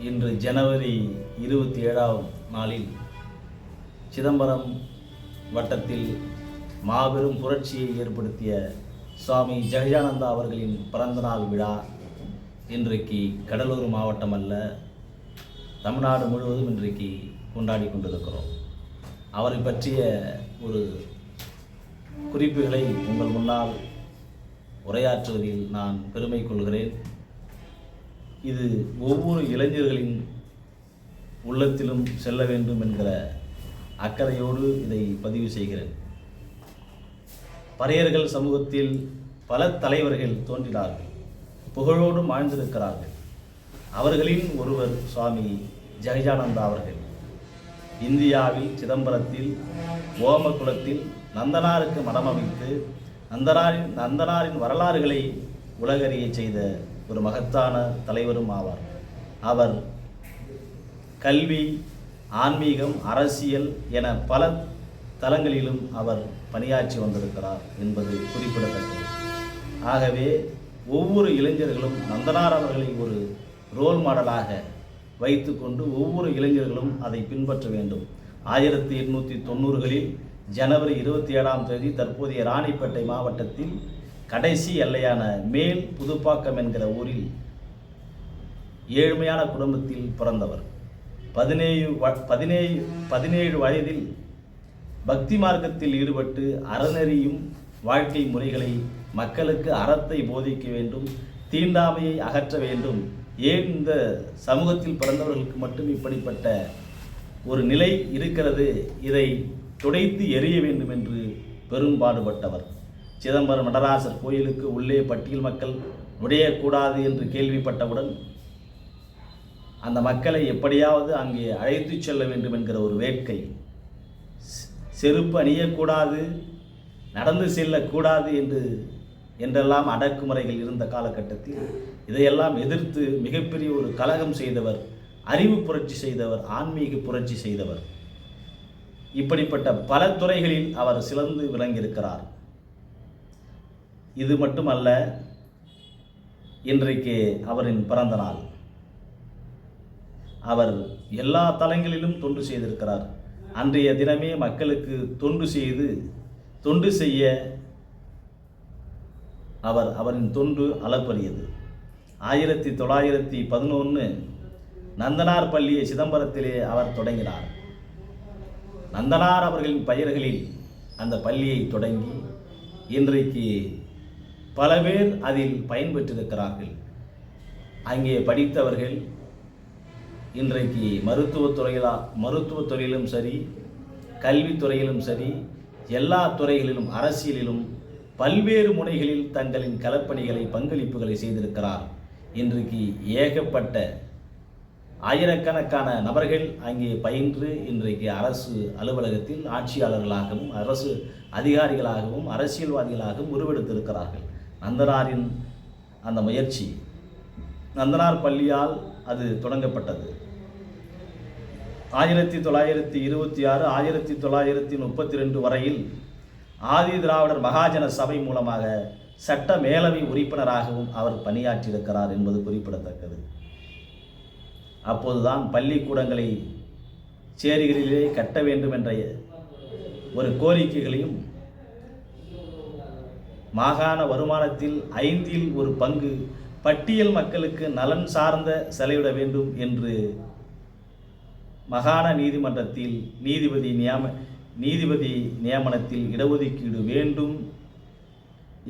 இன்று ஜனவரி 27ஆம் நாளில் சிதம்பரம் வட்டத்தில் மாபெரும் புரட்சியை ஏற்படுத்திய சுவாமி ஜெகஜானந்தா அவர்களின் பிறந்தநாள் விழா இன்றைக்கு கடலூர் மாவட்டம் அல்ல, தமிழ்நாடு முழுவதும் இன்றைக்கு கொண்டாடி கொண்டிருக்கிறோம். அவரை பற்றிய ஒரு குறிப்புகளை உங்கள் முன்னால் உரையாற்றுவதில் நான் பெருமை கொள்கிறேன். இது ஒவ்வொரு இளைஞர்களின் உள்ளத்திலும் செல்ல வேண்டும் என்கிற அக்கறையோடு இதை பதிவு செய்கிறேன். பறையர்கள் சமூகத்தில் பல தலைவர்கள் தோன்றினார்கள், புகழோடு வாழ்ந்திருக்கிறார்கள். அவர்களின் ஒருவர் சுவாமி ஜெகஜானந்தா அவர்கள். இந்தியாவில் சிதம்பரத்தில் ஓமகுலத்தில் நந்தனாருக்கு மடம் அமைத்து நந்தனாரின் வரலாறுகளை உலகறிய செய்த ஒரு மகத்தான தலைவரும் ஆவார். அவர் கல்வி, ஆன்மீகம், அரசியல் என பல தளங்களிலும் அவர் பணியாற்றி வந்திருக்கிறார் என்பது குறிப்பிடத்தக்கது. ஆகவே ஒவ்வொரு இளைஞர்களும் நந்தனார் அவர்களை ஒரு ரோல் மாடலாக வைத்துக்கொண்டு ஒவ்வொரு இளைஞர்களும் அதை பின்பற்ற வேண்டும். 1890களில் ஜனவரி 27ஆம் தேதி தற்போதைய ராணிப்பேட்டை மாவட்டத்தில் கடைசி எல்லையான மேல் புதுப்பாக்கம் என்கிற ஊரில் ஏழ்மையான குடும்பத்தில் பிறந்தவர். 17 வயதில் பக்தி மார்க்கத்தில் ஈடுபட்டு அறநெறியும் வாழ்க்கை முறைகளை மக்களுக்கு அறத்தை போதிக்க வேண்டும், தீண்டாமையை அகற்ற வேண்டும். ஏன் இந்த சமூகத்தில் பிறந்தவர்களுக்கு மட்டும் இப்படிப்பட்ட ஒரு நிலை இருக்கிறது, இதை துடைத்து எறிய வேண்டும் என்று பெரும்பாடுபட்டவர். சிதம்பரம் நடராசர் கோயிலுக்கு உள்ளே பட்டியல் மக்கள் நுழையக்கூடாது என்று கேள்விப்பட்டவுடன் அந்த மக்களை எப்படியாவது அங்கே அழைத்து செல்ல வேண்டும் என்கிற ஒரு வேட்கை, செருப்பு அணியக்கூடாது, நடந்து செல்லக்கூடாது என்றெல்லாம் அடக்குமுறைகள் இருந்த காலகட்டத்தில் இதையெல்லாம் எதிர்த்து மிகப்பெரிய ஒரு கலகம் செய்தவர், அறிவு புரட்சி செய்தவர், ஆன்மீக புரட்சி செய்தவர். இப்படிப்பட்ட பல துறைகளில் அவர் சிறந்து விளங்கியிருக்கிறார். இது மட்டுமல்ல, இன்றைக்கு அவரின் பிறந்த நாள். அவர் எல்லா தளங்களிலும் தொண்டு செய்திருக்கிறார். அன்றைய தினமே மக்களுக்கு தொண்டு செய்ய அவரின் தொண்டு அளப்பரியது. 1911 நந்தனார் பள்ளியை சிதம்பரத்திலே அவர் தொடங்கினார். நந்தனார் அவர்களின் பெயர்களில் அந்த பள்ளியை தொடங்கி இன்றைக்கு பல பேர் அதில் பயன்பெற்றிருக்கிறார்கள். அங்கே படித்தவர்கள் இன்றைக்கு மருத்துவத் துறையிலும் சரி, கல்வித்துறையிலும் சரி, எல்லா துறைகளிலும், அரசியலிலும் பல்வேறு முனைகளில் தங்களின் களப்பணிகளை, பங்களிப்புகளை செய்திருக்கிறார். இன்றைக்கு ஏகப்பட்ட ஆயிரக்கணக்கான நபர்கள் அங்கே பயின்று இன்றைக்கு அரசு அலுவலகத்தில் ஆட்சியாளர்களாகவும், அரசு அதிகாரிகளாகவும், அரசியல்வாதிகளாகவும் உருவெடுத்திருக்கிறார்கள். நந்தனாரின் அந்த முயற்சி, நந்தனார் பள்ளியால் அது தொடங்கப்பட்டது. 1926, 1932 வரையில் ஆதி திராவிடர் மகாஜன சபை மூலமாக சட்ட மேலவை உறுப்பினராகவும் அவர் பணியாற்றியிருக்கிறார் என்பது குறிப்பிடத்தக்கது. அப்போதுதான் பள்ளிக்கூடங்களை சேரிகளிலே கட்ட வேண்டும் என்ற ஒரு கோரிக்கைகளையும், மாகாண வருமானத்தில் 5இல் ஒரு பங்கு பட்டியல் மக்களுக்கு நலன் சார்ந்த செலவிட வேண்டும் என்று மாகாண நீதிமன்றத்தில் நீதிபதி நியமனத்தில் இடஒதுக்கீடு வேண்டும்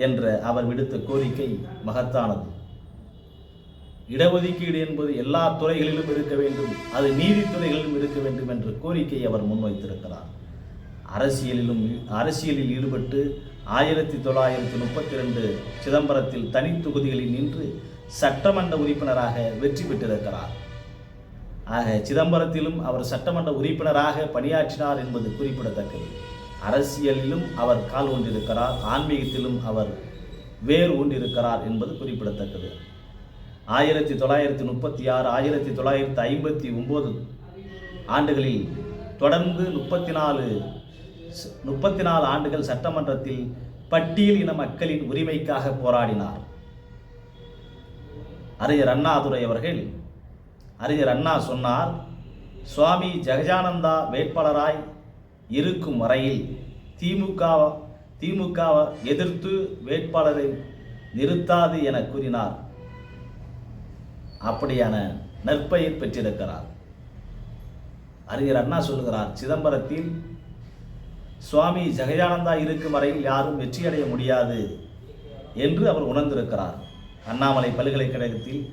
என்ற அவர் விடுத்த கோரிக்கை மகத்தானது. இடஒதுக்கீடு என்பது எல்லா துறைகளிலும் இருக்க வேண்டும், அது நீதித்துறைகளிலும் இருக்க வேண்டும் என்ற கோரிக்கை அவர் முன்வைத்திருக்கிறார். அரசியலில் ஈடுபட்டு 1932 சிதம்பரத்தில் தனி தொகுதிகளில் நின்று சட்டமன்ற உறுப்பினராக வெற்றி பெற்றிருக்கிறார். ஆக சிதம்பரத்திலும் அவர் சட்டமன்ற உறுப்பினராக பணியாற்றினார் என்பது குறிப்பிடத்தக்கது. அரசியலிலும் அவர் கால் ஊன்றிருக்கிறார், ஆன்மீகத்திலும் அவர் வேர் ஊன்றிருக்கிறார் என்பது குறிப்பிடத்தக்கது. 1936, 1959 ஆண்டுகளில் தொடர்ந்து 34 ஆண்டுகள் சட்டமன்றத்தில் பட்டியல் இன மக்களின் உரிமைக்காக போராடினார். அறிஞர் அண்ணாதுரை அவர்கள் அறிஞர் அண்ணா சொன்னார், சுவாமி ஜெகஜானந்தா வேட்பாளராய் இருக்கும் வரையில் திமுக எதிர்த்து வேட்பாளரை நிறுத்தாது என கூறினார். அப்படியான நற்பெயர் பெற்றிருக்கிறார். அறிஞர் அண்ணா சொல்லுகிறார், சிதம்பரத்தில் சுவாமி ஜெகஜானந்தா இருக்கும் வரையில் யாரும் வெற்றியடைய முடியாது என்று அவர் உணர்ந்திருக்கிறார். அண்ணாமலை பல்கலைக்கழகத்தில்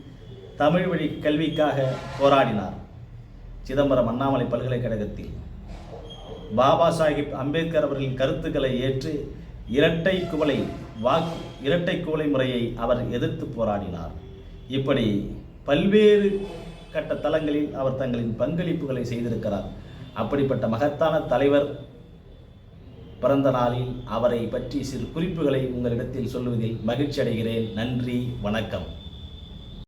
தமிழ் வழி கல்விக்காக போராடினார். சிதம்பரம் அண்ணாமலை பல்கலைக்கழகத்தில் பாபா சாஹிப் அம்பேத்கர் அவர்களின் கருத்துக்களை ஏற்று இரட்டை குவளை முறையை அவர் எதிர்த்து போராடினார். இப்படி பல்வேறு கட்ட தளங்களில் அவர் தங்களின் பங்களிப்புகளை செய்திருக்கிறார். அப்படிப்பட்ட மகத்தான தலைவர் பிறந்த நாளில் அவரை பற்றி சிறு குறிப்புகளை உங்களிடத்தில் சொல்லுவதில் மகிழ்ச்சி அடைகிறேன். நன்றி, வணக்கம்.